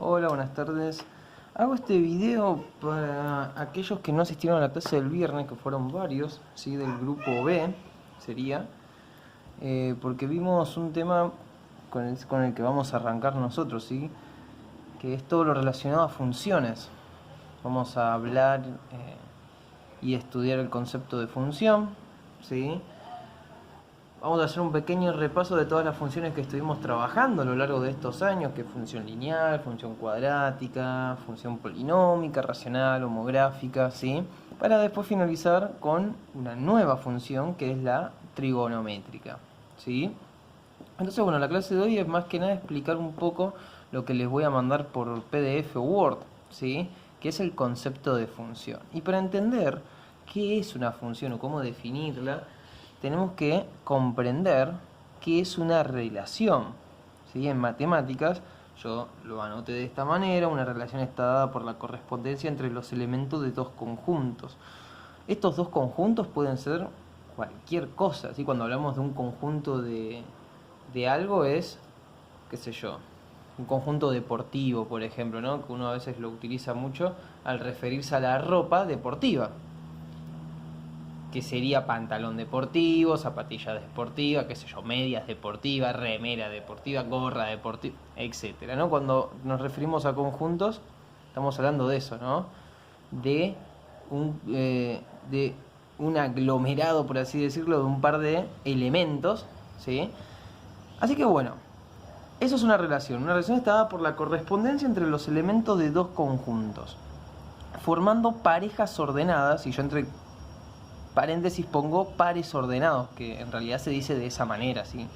Hola, buenas tardes. Hago este video para aquellos que no asistieron a la clase del viernes, que fueron varios, ¿sí? Del grupo B, sería, porque vimos un tema con el que vamos a arrancar nosotros, ¿sí? Que es todo lo relacionado a funciones. Vamos a hablar y estudiar el concepto de función, ¿sí? Vamos a hacer un pequeño repaso de todas las funciones que estuvimos trabajando a lo largo de estos años, que es función lineal, función cuadrática, función polinómica, racional, homográfica, ¿sí? Para después finalizar con una nueva función que es la trigonométrica, ¿sí? Entonces, bueno, la clase de hoy es más que nada explicar un poco lo que les voy a mandar por PDF o Word, ¿sí? Que es el concepto de función. Y para entender qué es una función o cómo definirla, tenemos que comprender qué es una relación, ¿sí? En matemáticas, yo lo anoté de esta manera: una relación está dada por la correspondencia entre los elementos de dos conjuntos. Estos dos conjuntos pueden ser cualquier cosa, ¿sí? Cuando hablamos de un conjunto de algo es, qué sé yo, un conjunto deportivo, por ejemplo, ¿no? Que uno a veces lo utiliza mucho al referirse a la ropa deportiva, que sería pantalón deportivo, zapatilla deportiva, qué sé yo, medias deportivas, remera deportiva, gorra deportiva, etcétera, ¿no? Cuando nos referimos a conjuntos, estamos hablando de eso, ¿no? De un aglomerado, por así decirlo, de un par de elementos, ¿sí? Así que bueno, eso es una relación. Una relación está dada por la correspondencia entre los elementos de dos conjuntos, formando parejas ordenadas, y yo entre paréntesis pongo pares ordenados, que en realidad se dice de esa manera, ¿sí?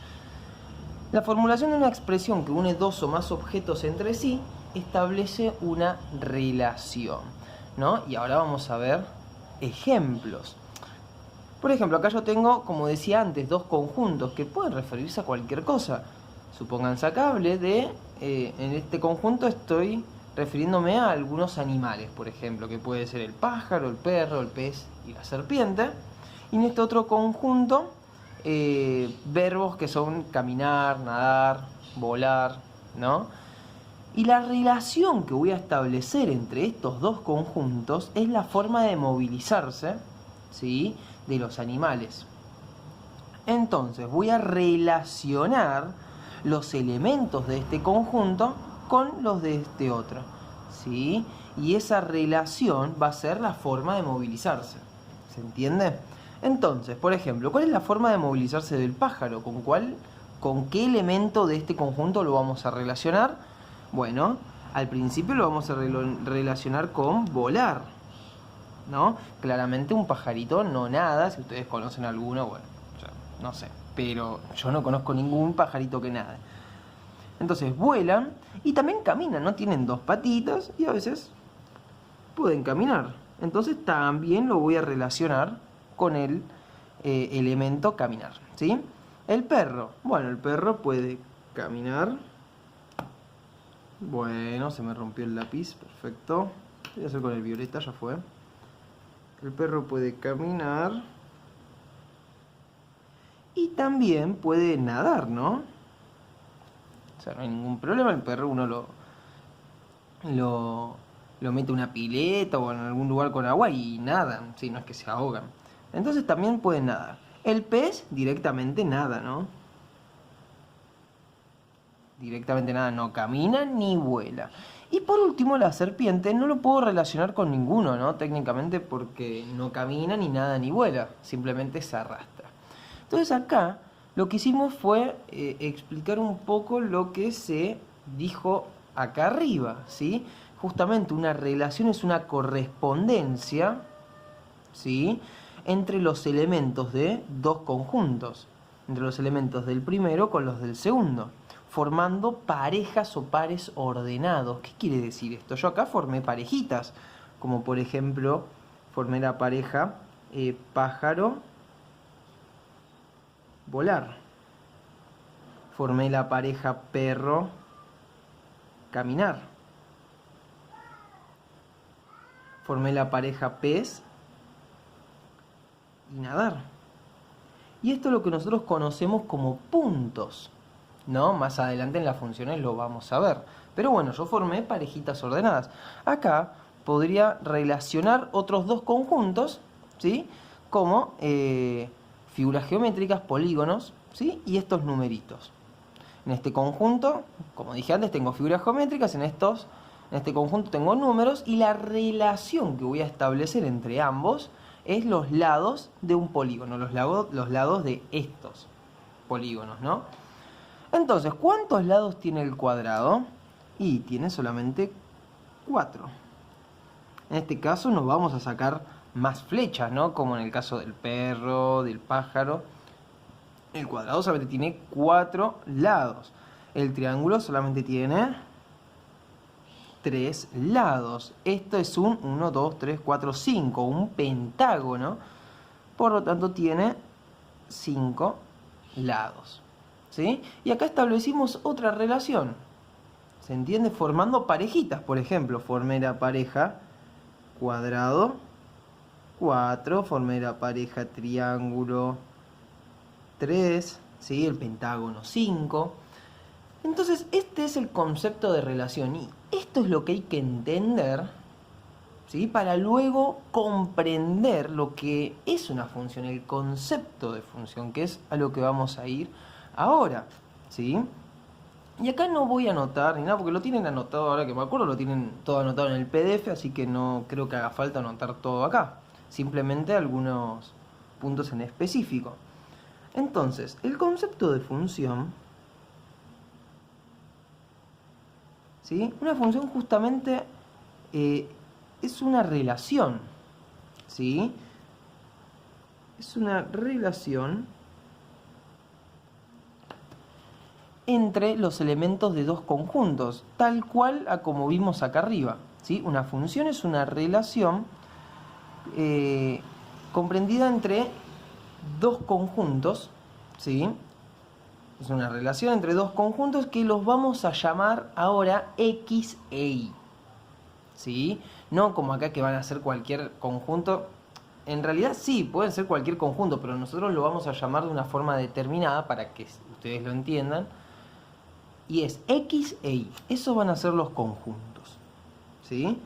La formulación de una expresión que une dos o más objetos entre sí establece una relación, ¿no? Y ahora vamos a ver ejemplos. Por ejemplo, acá yo tengo, como decía antes, dos conjuntos que pueden referirse a cualquier cosa. Supónganse acá hablé de, en este conjunto estoy refiriéndome a algunos animales, por ejemplo, que puede ser el pájaro, el perro, el pez y la serpiente. Y en este otro conjunto, verbos que son caminar, nadar, volar, ¿no? Y la relación que voy a establecer entre estos dos conjuntos es la forma de movilizarse, ¿sí?, de los animales. Entonces voy a relacionar los elementos de este conjunto con los de este otro, ¿sí? Y esa relación va a ser la forma de movilizarse. ¿Se entiende? Entonces, por ejemplo, ¿cuál es la forma de movilizarse del pájaro? ¿Con qué elemento de este conjunto lo vamos a relacionar? Bueno, al principio lo vamos a relacionar con volar, ¿no? Claramente un pajarito no nada. Si ustedes conocen alguno, bueno, no sé, pero yo no conozco ningún pajarito que nade. Entonces vuelan y también caminan, ¿no? Tienen dos patitas y a veces pueden caminar. Entonces también lo voy a relacionar con el elemento caminar, ¿sí? El perro, bueno, el perro puede caminar. Bueno, se me rompió el lápiz, perfecto. Voy a hacer con el violeta, ya fue. El perro puede caminar y también puede nadar, ¿no? O sea, no hay ningún problema. El perro uno lo mete en una pileta o en algún lugar con agua y nadan, ¿sí? No es que se ahogan. Entonces también pueden nadar. El pez directamente nada, ¿no? Directamente nada, no camina ni vuela. Y por último, la serpiente no lo puedo relacionar con ninguno, ¿no? Técnicamente, porque no camina ni nada ni vuela, simplemente se arrastra. Entonces acá lo que hicimos fue explicar un poco lo que se dijo acá arriba, ¿sí? Justamente una relación es una correspondencia, ¿sí?, entre los elementos de dos conjuntos, entre los elementos del primero con los del segundo, formando parejas o pares ordenados. ¿Qué quiere decir esto? Yo acá formé parejitas, como por ejemplo formé la pareja pájaro volar, formé la pareja perro caminar, formé la pareja pez y nadar. Y esto es lo que nosotros conocemos como puntos, ¿no? Más adelante en las funciones lo vamos a ver. Pero bueno, yo formé parejitas ordenadas. Acá podría relacionar otros dos conjuntos, ¿sí? Como figuras geométricas, polígonos, ¿sí? Y estos numeritos. En este conjunto, como dije antes, tengo figuras geométricas, en este conjunto tengo números, y la relación que voy a establecer entre ambos es los lados de un polígono, los lados de estos polígonos, ¿no? Entonces, ¿cuántos lados tiene el cuadrado? Y tiene solamente 4. En este caso nos vamos a sacar más flechas, ¿no? Como en el caso del perro, del pájaro. El cuadrado solamente tiene 4 lados. El triángulo solamente tiene 3 lados. Esto es un 1, 2, 3, 4, 5, un pentágono. Por lo tanto tiene 5 lados. ¿Sí? Y acá establecimos otra relación. ¿Se entiende? Formando parejitas. Por ejemplo, formé la pareja cuadrado 4, formé la pareja triángulo 3, ¿sí? El pentágono 5. Entonces, este es el concepto de relación. Y esto es lo que hay que entender, ¿sí? Para luego comprender lo que es una función, el concepto de función, que es a lo que vamos a ir ahora, ¿sí? Y acá no voy a anotar ni nada, porque lo tienen anotado, ahora que me acuerdo, lo tienen todo anotado en el PDF, así que no creo que haga falta anotar todo acá. Simplemente algunos puntos en específico. Entonces, el concepto de función, ¿sí? Una función justamente es una relación, ¿sí? Es una relación entre los elementos de dos conjuntos, tal cual a como vimos acá arriba, ¿sí? Una función es una relación comprendida entre dos conjuntos, ¿sí? Es una relación entre dos conjuntos que los vamos a llamar ahora X e Y, ¿sí? No como acá que van a ser cualquier conjunto. En realidad sí, pueden ser cualquier conjunto, pero nosotros lo vamos a llamar de una forma determinada para que ustedes lo entiendan. Y es X e Y. Esos van a ser los conjuntos, ¿sí?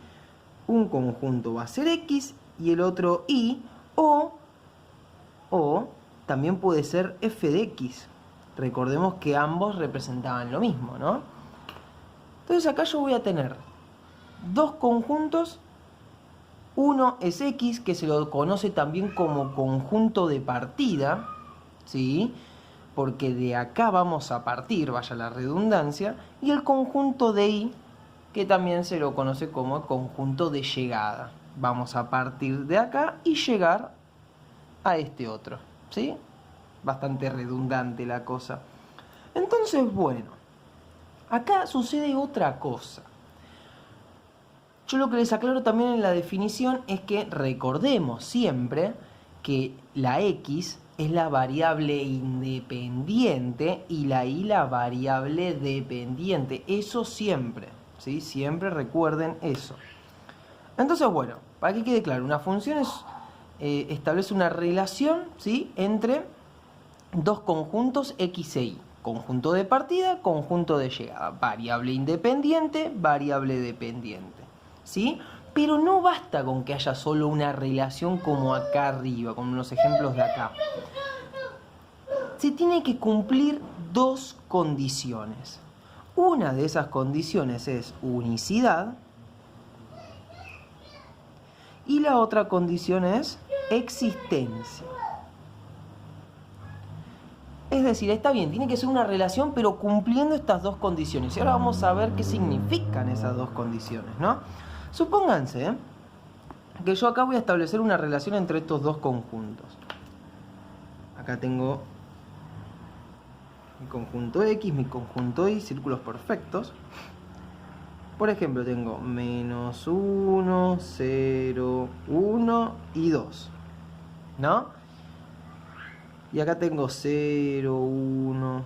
Un conjunto va a ser X y el otro Y, o también puede ser f de X. Recordemos que ambos representaban lo mismo, ¿no? Entonces acá yo voy a tener dos conjuntos. Uno es X, que se lo conoce también como conjunto de partida, ¿sí? Porque de acá vamos a partir, vaya la redundancia. Y el conjunto de Y, que también se lo conoce como conjunto de llegada. Vamos a partir de acá y llegar a este otro, ¿sí? Bastante redundante la cosa. Entonces, bueno, acá sucede otra cosa. Yo lo que les aclaro también en la definición es que recordemos siempre que la X es la variable independiente y la Y la variable dependiente. Eso siempre, ¿sí? Siempre recuerden eso. Entonces, bueno, para que quede claro, una función establece una relación, ¿sí? Entre dos conjuntos X e Y. Conjunto de partida, conjunto de llegada. Variable independiente, variable dependiente, ¿sí? Pero no basta con que haya solo una relación como acá arriba, como los ejemplos de acá. Se tiene que cumplir dos condiciones. Una de esas condiciones es unicidad y la otra condición es existencia. Es decir, está bien, tiene que ser una relación, pero cumpliendo estas dos condiciones. Y ahora vamos a ver qué significan esas dos condiciones, ¿no? Supónganse que yo acá voy a establecer una relación entre estos dos conjuntos. Acá tengo mi conjunto X, mi conjunto Y, círculos perfectos. Por ejemplo, tengo menos 1, 0, 1 y 2, ¿no? Y acá tengo 0, 1,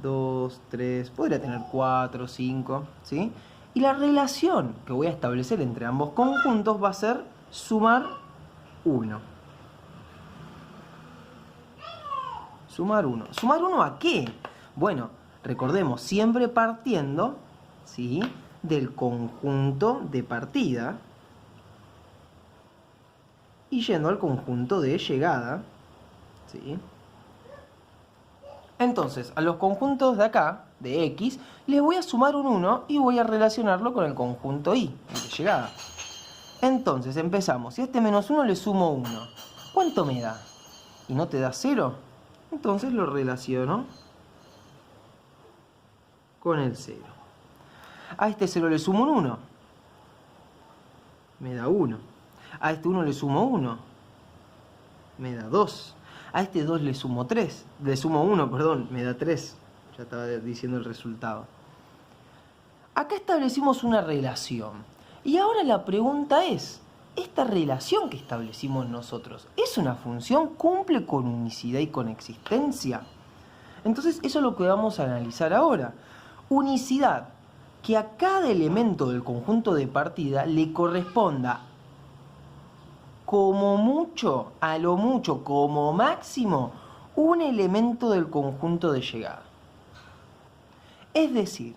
2, 3, podría tener 4, 5, ¿sí? Y la relación que voy a establecer entre ambos conjuntos va a ser sumar 1. Sumar 1. ¿Sumar 1 a qué? Bueno, recordemos, siempre partiendo ¿sí?, del conjunto de partida y yendo al conjunto de llegada, ¿sí? Entonces, a los conjuntos de acá, de X, les voy a sumar un 1 y voy a relacionarlo con el conjunto Y, el de llegada. Entonces, empezamos. Si a este menos 1 le sumo 1, ¿cuánto me da? ¿Y no te da 0? Entonces lo relaciono con el 0. A este 0 le sumo un 1. Me da 1. A este 1 le sumo 1. Me da 2. A este 2 le sumo 3. Le sumo 1, perdón, me da 3. Ya estaba diciendo el resultado. Acá establecimos una relación. Y ahora la pregunta es, ¿esta relación que establecimos nosotros es una función? ¿Cumple con unicidad y con existencia? Entonces eso es lo que vamos a analizar ahora. Unicidad, que a cada elemento del conjunto de partida le corresponda como mucho, a lo mucho, como máximo, un elemento del conjunto de llegada. Es decir,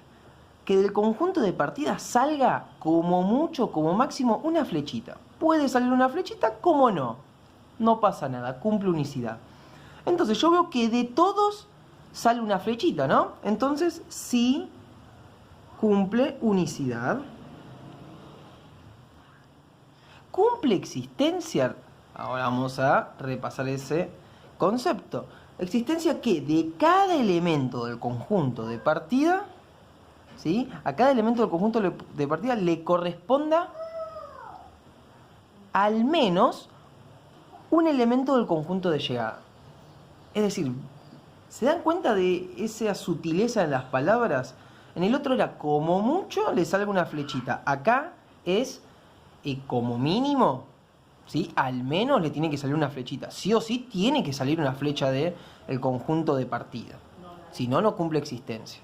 que del conjunto de partida salga como mucho, como máximo, una flechita. Puede salir una flechita, como no. No pasa nada, cumple unicidad. Entonces yo veo que de todos sale una flechita, ¿no? Entonces sí cumple unicidad. ¿Cumple existencia? Ahora vamos a repasar ese concepto. Existencia que de cada elemento del conjunto de partida, ¿sí?, a cada elemento del conjunto de partida le corresponda al menos un elemento del conjunto de llegada. Es decir, ¿se dan cuenta de esa sutileza en las palabras? En el otro era como mucho le salga una flechita. Acá es como mínimo, ¿sí?, al menos le tiene que salir una flechita. Sí o sí tiene que salir una flecha del conjunto de partida. Si no, no cumple existencia.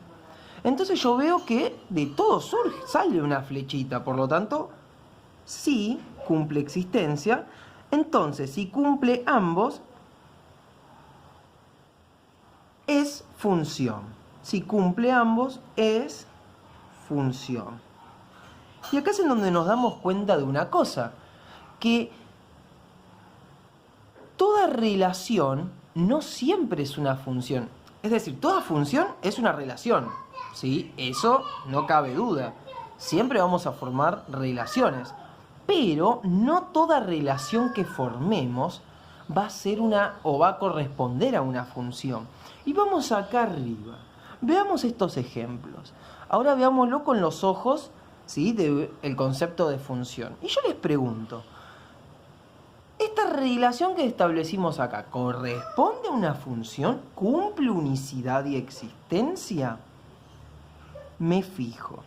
Entonces yo veo que de todo sale una flechita. Por lo tanto, sí cumple existencia. Entonces, si cumple ambos, es función. Si cumple ambos, es función. Y acá es en donde nos damos cuenta de una cosa, que toda relación no siempre es una función. Es decir, toda función es una relación, ¿sí? Eso no cabe duda. Siempre vamos a formar relaciones. Pero no toda relación que formemos va a ser o va a corresponder a una función. Y vamos acá arriba. Veamos estos ejemplos. Ahora veámoslo con los ojos, ¿sí?, del concepto de función. Y yo les pregunto, ¿esta relación que establecimos acá corresponde a una función? ¿Cumple unicidad y existencia? Me fijo.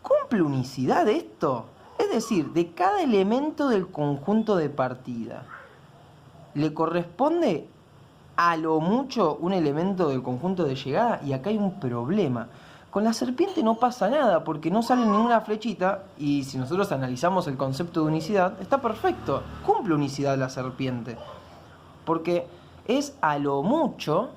¿Cumple unicidad esto? Es decir, de cada elemento del conjunto de partida, ¿le corresponde a lo mucho un elemento del conjunto de llegada? Y acá hay un problema. Con la serpiente no pasa nada porque no sale ninguna flechita y si nosotros analizamos el concepto de unicidad, está perfecto. Cumple unicidad la serpiente. Porque es a lo mucho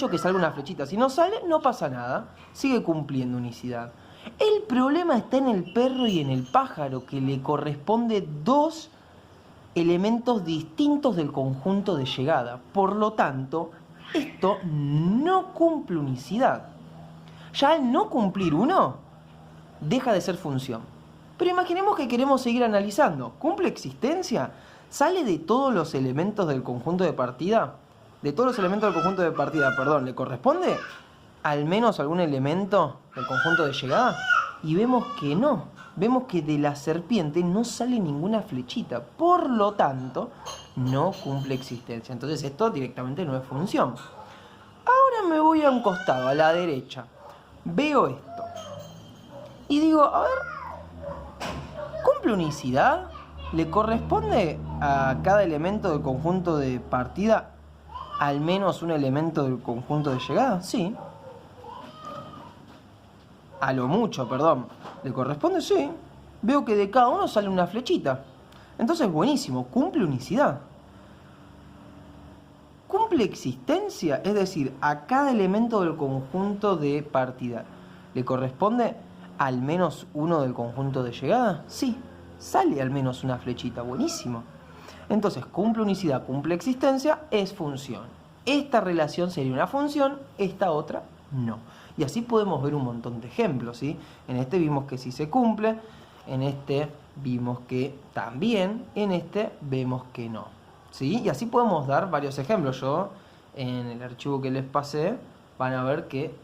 que salga una flechita. Si no sale, no pasa nada. Sigue cumpliendo unicidad. El problema está en el perro y en el pájaro, que le corresponde dos elementos distintos del conjunto de llegada. Por lo tanto, esto no cumple unicidad. Ya al no cumplir uno, deja de ser función. Pero imaginemos que queremos seguir analizando. ¿Cumple existencia? ¿Sale de todos los elementos del conjunto de partida? De todos los elementos del conjunto de partida, perdón, ¿le corresponde al menos algún elemento del conjunto de llegada? Y vemos que no. Vemos que de la serpiente no sale ninguna flechita. Por lo tanto, no cumple existencia. Entonces esto directamente no es función. Ahora me voy a un costado, a la derecha. Veo esto. Y digo, a ver, ¿cumple unicidad? ¿Le corresponde a cada elemento del conjunto de partida al menos un elemento del conjunto de llegada? Sí. A lo mucho, perdón. ¿Le corresponde? Sí. Veo que de cada uno sale una flechita. Entonces, buenísimo. Cumple unicidad. cumple existencia, es decir, a cada elemento del conjunto de partida, ¿le corresponde al menos uno del conjunto de llegada? Sí, sale al menos una flechita, buenísimo. Entonces, cumple unicidad, cumple existencia, es función. Esta relación sería una función, esta otra no. Y así podemos ver un montón de ejemplos, ¿sí? En este vimos que sí se cumple, en este vimos que también, en este vemos que no, ¿sí? Y así podemos dar varios ejemplos. Yo, en el archivo que les pasé, van a ver que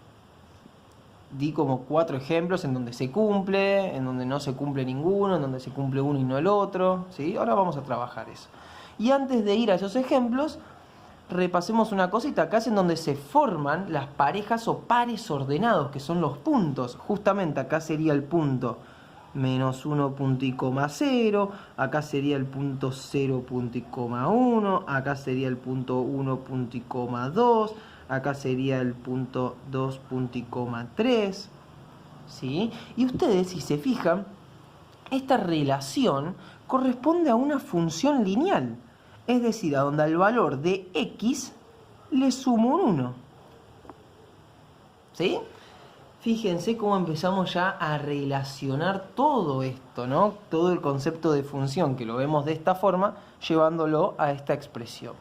di como 4 ejemplos en donde se cumple, en donde no se cumple ninguno, en donde se cumple uno y no el otro, ¿sí? Ahora vamos a trabajar eso. Y antes de ir a esos ejemplos, repasemos una cosita. Acá es en donde se forman las parejas o pares ordenados, que son los puntos. Justamente acá sería el punto menos 1 punto y coma 0, acá sería el punto 0 punto y coma 1, acá sería el punto 1 punto y coma 2, acá sería el punto 2 punto y coma 3, ¿sí? Y ustedes, si se fijan, esta relación corresponde a una función lineal, es decir, a donde al valor de x le sumo un 1, ¿sí? Fíjense cómo empezamos ya a relacionar todo esto, ¿no? Todo el concepto de función, que lo vemos de esta forma, llevándolo a esta expresión,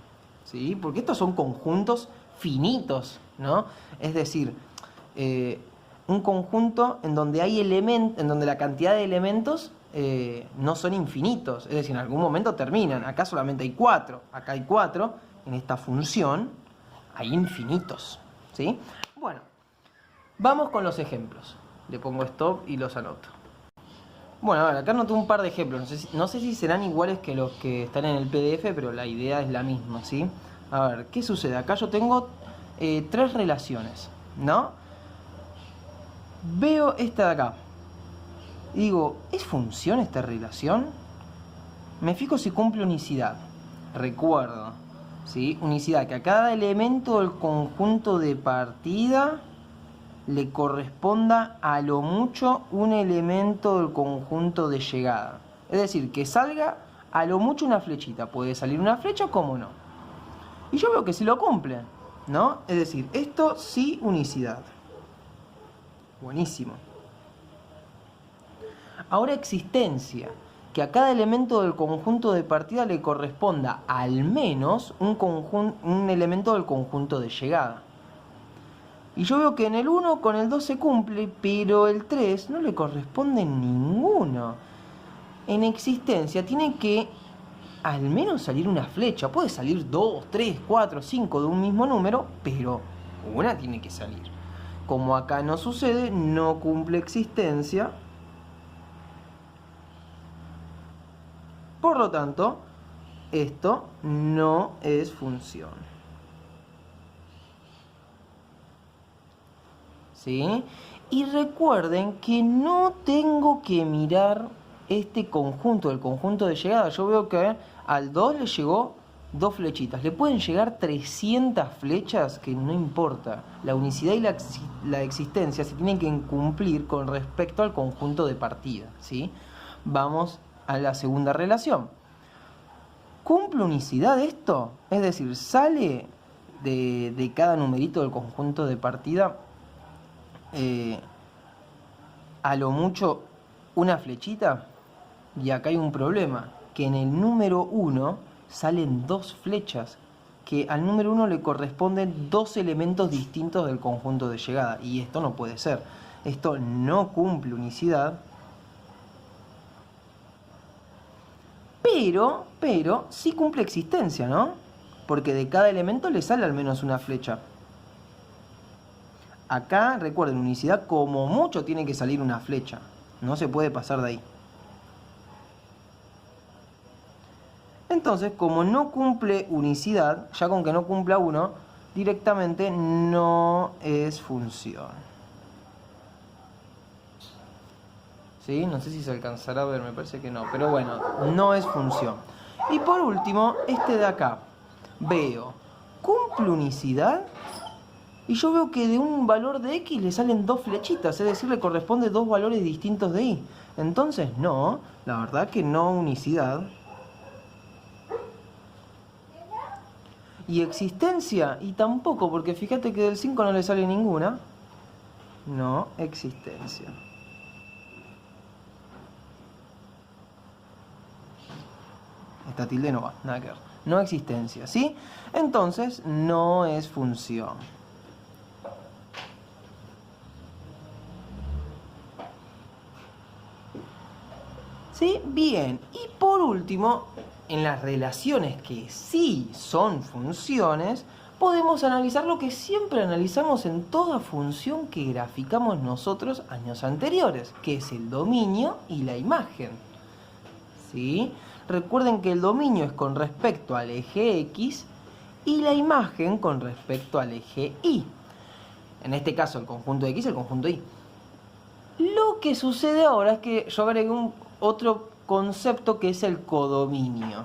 ¿sí? Porque estos son conjuntos finitos, ¿no? Es decir, un conjunto en donde hay en donde la cantidad de elementos no son infinitos, es decir, en algún momento terminan. Acá solamente hay 4, acá hay 4, en esta función hay infinitos, ¿sí? Bueno. Vamos con los ejemplos. Le pongo stop y los anoto. Bueno, a ver, acá anoté un par de ejemplos. No sé si serán iguales que los que están en el PDF, pero la idea es la misma, ¿sí? A ver, ¿qué sucede? Acá yo tengo 3 relaciones, ¿no? Veo esta de acá. Y digo, ¿es función esta relación? Me fijo si cumple unicidad. Recuerdo, ¿sí? Unicidad, que a cada elemento del conjunto de partida le corresponda a lo mucho un elemento del conjunto de llegada. Es decir, que salga a lo mucho una flechita. Puede salir una flecha como no. Y yo veo que sí lo cumple, ¿no? Es decir, esto sí unicidad. Buenísimo. Ahora existencia, que a cada elemento del conjunto de partida le corresponda al menos un elemento del conjunto de llegada. Y yo veo que en el 1 con el 2 se cumple, pero el 3 no le corresponde ninguno. En existencia tiene que al menos salir una flecha. Puede salir 2, 3, 4, 5 de un mismo número, pero una tiene que salir. Como acá no sucede, no cumple existencia. Por lo tanto, esto no es función. ¿Sí? Y recuerden que no tengo que mirar este conjunto, el conjunto de llegada. Yo veo que al 2 le llegó 2 flechitas. Le pueden llegar 300 flechas, que no importa. La unicidad y la existencia se tienen que cumplir con respecto al conjunto de partida, ¿sí? Vamos a la segunda relación. ¿Cumple unicidad esto? Es decir, sale de cada numerito del conjunto de partida a lo mucho una flechita. Y acá hay un problema, que en el número 1 salen 2 flechas, que al número 1 le corresponden 2 elementos distintos del conjunto de llegada, y esto no puede ser. Esto no cumple unicidad, pero sí cumple existencia, ¿no? Porque de cada elemento le sale al menos una flecha. Acá, recuerden, unicidad como mucho tiene que salir una flecha. No se puede pasar de ahí. Entonces, como no cumple unicidad, ya con que no cumpla 1, directamente no es función. ¿Sí? No sé si se alcanzará a ver, me parece que no. Pero bueno, no es función. Y por último, este de acá. Veo, ¿cumple unicidad? Y yo veo que de un valor de x le salen 2 flechitas, es decir, le corresponde 2 valores distintos de y. Entonces, no, la verdad que no unicidad. ¿Y existencia? Y tampoco, porque fíjate que del 5 no le sale ninguna. No, existencia. Esta tilde no va, nada que ver. No existencia, ¿sí? Entonces, no es función. ¿Sí? Bien. Y por último, en las relaciones que sí son funciones, podemos analizar lo que siempre analizamos en toda función que graficamos nosotros años anteriores, que es el dominio y la imagen. ¿Sí? Recuerden que el dominio es con respecto al eje X y la imagen con respecto al eje Y. En este caso el conjunto X y el conjunto Y. Lo que sucede ahora es que yo agregué otro concepto que es el codominio.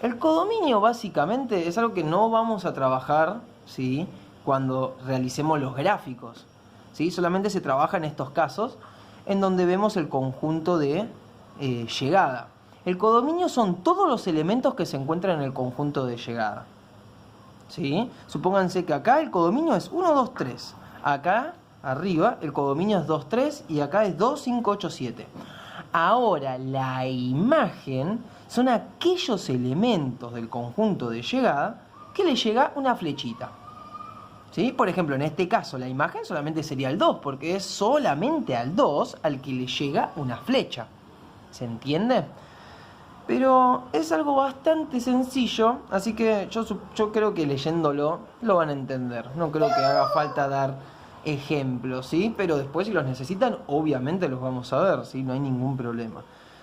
El codominio básicamente es algo que no vamos a trabajar, ¿sí?, cuando realicemos los gráficos, ¿sí? Solamente se trabaja en estos casos en donde vemos el conjunto de llegada. El codominio son todos los elementos que se encuentran en el conjunto de llegada, ¿sí? Supónganse que acá el codominio es 1, 2, 3. Acá, arriba, el codominio es 2, 3 y acá es 2, 5, 8, 7. Ahora, la imagen son aquellos elementos del conjunto de llegada que le llega una flechita, ¿sí? Por ejemplo, en este caso, la imagen solamente sería el 2, porque es solamente al 2 al que le llega una flecha. ¿Se entiende? Pero es algo bastante sencillo, así que yo creo que leyéndolo lo van a entender. No creo que haga falta dar ejemplos, ¿sí? Pero después si los necesitan, obviamente los vamos a ver, ¿sí? No hay ningún problema.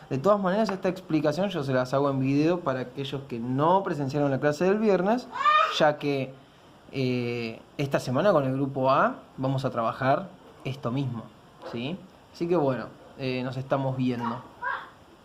De todas maneras, esta explicación yo se las hago en video para aquellos que no presenciaron la clase del viernes, ya que esta semana con el grupo A vamos a trabajar esto mismo, ¿sí? Así que bueno, nos estamos viendo.